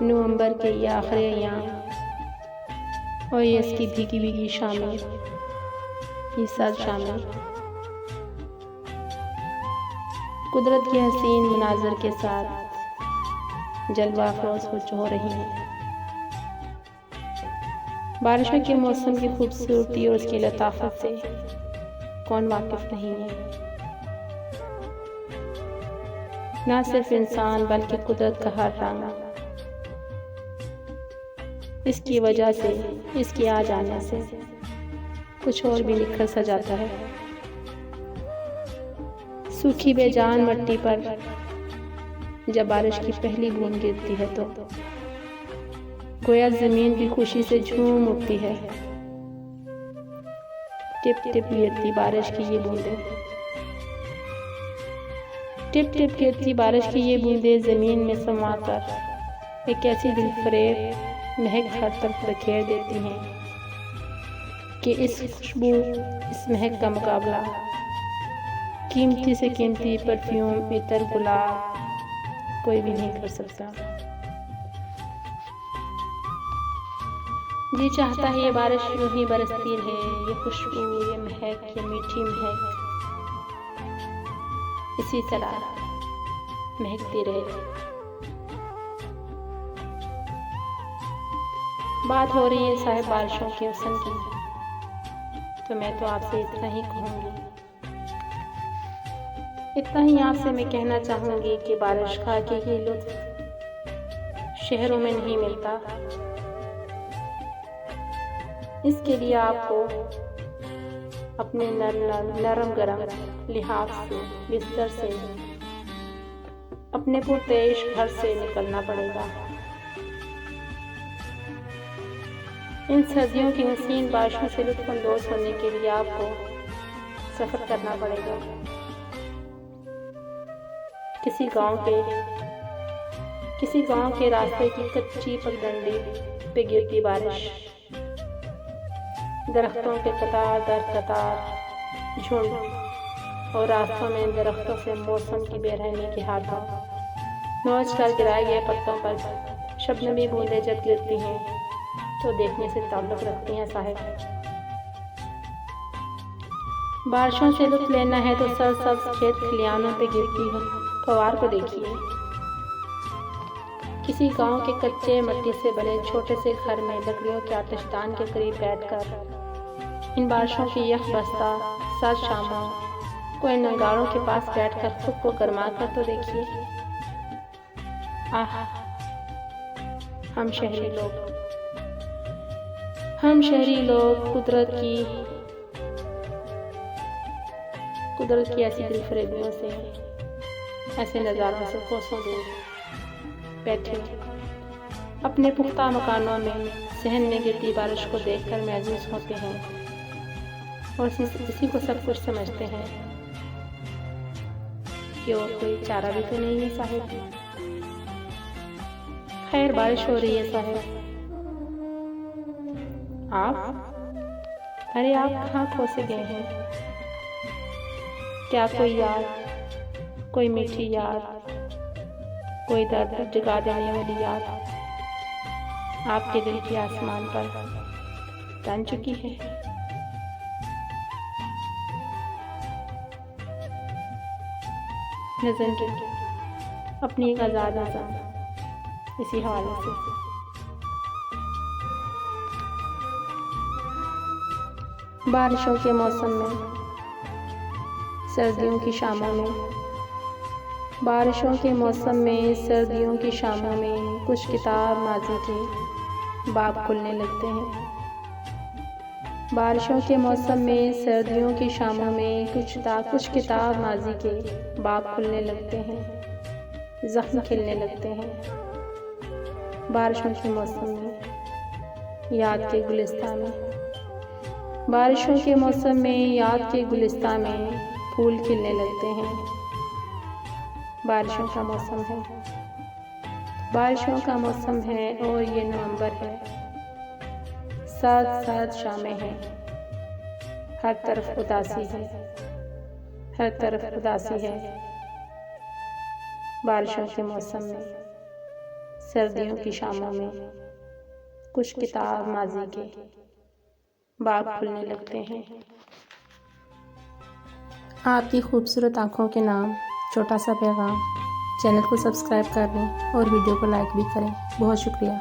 नवंबर के ये आखिरी अयाम और ये इसकी भीगी भीगी शामें, ये सर्द शामें कुदरत के हसीन मनाजर के साथ जलवा अफरोज हो रही हैं। बारिशों के मौसम की खूबसूरती और उसकी लताफत से कौन वाकिफ नहीं है। ना सिर्फ इंसान बल्कि कुदरत का हर रंग इसकी वजह से, इसके आ जाने से कुछ और भी निखर सा जाता है। सूखी बेजान मिट्टी पर जब बारिश की पहली बूंद गिरती है तो गोया जमीन भी खुशी से झूम उठती है। टिप टिप गिरती बारिश की ये बूंदें, टिप टिप गिरती बारिश की ये बूंदें जमीन में समाकर एक ऐसी दिलफरेब महक हर तरफ बिखेर देती हैं कि इस खुशबू, इस महक का मुकाबला कीमती से कीमती परफ्यूम, इतर, गुलाब कोई भी नहीं कर सकता। जी चाहता है ये बारिश यूं ही बरसती रहे, ये खुशबू, ये महक, ये मीठी महक इसी तरह महकती रहे। बात हो रही है साहिब बारिशों के हुस्न की, तो मैं तो आपसे इतना ही कहूँगी, इतना ही आपसे मैं कहना चाहूँगी कि बारिश का हकीकी लुत्फ शहरों में नहीं मिलता। इसके लिए आपको अपने नरम गरम लिहाफ से, बिस्तर से, अपने पुरतेश घर से निकलना पड़ेगा। इन सर्दियों की हसीन बारिशों से लुत्फ़अंदोज़ होने के लिए आपको सफ़र करना पड़ेगा। किसी गांव के रास्ते की कच्ची पगडंडी पे गिरती बारिश, दरख्तों के कतार दर कतार झुंड और रास्तों में दरख्तों से मौसम की बेरहमी के हाथों नोच कर गिराए गए पत्तों पर शबनमी बूंदें जब गिरती हैं तो देखने से ताल्लुक़ रखती हैं साहिब। बारिशों से लुत्फ़ लेना है तो सरसब्ज़ खेत खलियानों पे गिरती है फवार को देखिए। किसी गांव के कच्चे मिट्टी से बने छोटे से घर में लकड़ियों के आतिशदान के करीब बैठकर इन बारिशों की यख बस्ता सर्द शामों को इन अंगारों के पास बैठकर खुद को गरमा कर तो देखिए। आह, हम शहरी लोग कुदरत की ऐसी दिलफरेबियों से, ऐसे नज़ारों से कोसों दूर बैठे अपने पुख्ता मकानों में सहन में गिरती बारिश को देखकर महसूस होते हैं और इसी को सब कुछ समझते हैं कि और कोई चारा भी तो नहीं है साहिब। खैर, बारिश हो रही है साहिब। अरे आप कहाँ खोसे गए हैं? क्या कोई याद, कोई मीठी याद, कोई दर्द जगा देने वाली याद आपके दिल के आसमान पर तन चुकी है? नज़र की अपनी एक आज़ाद नज़र इसी हवाले से बारिशों के मौसम में, सर्दियों की शामों में, बारिशों के मौसम में, सर्दियों की शामों में कुछ किताब माज़ी के बाब खुलने लगते हैं। बारिशों के मौसम में, सर्दियों की शामों में कुछ किताब माज़ी के बाब खुलने लगते हैं, ज़ख्म खिलने लगते हैं। बारिशों के मौसम में याद के गुलिस्तान में, बारिशों के मौसम में याद के गुलिस्तान में फूल खिलने लगते हैं। बारिशों का मौसम है, बारिशों का मौसम है और ये नवंबर है। सर्द शामें हैं, हर तरफ उदासी है, हर तरफ उदासी है। बारिशों के मौसम में, सर्दियों की शामों में कुछ किताब माजी के बाग खुलने लगते हैं। आपकी खूबसूरत आँखों के नाम छोटा सा पैगाम। चैनल को सब्सक्राइब कर लें और वीडियो को लाइक भी करें। बहुत शुक्रिया।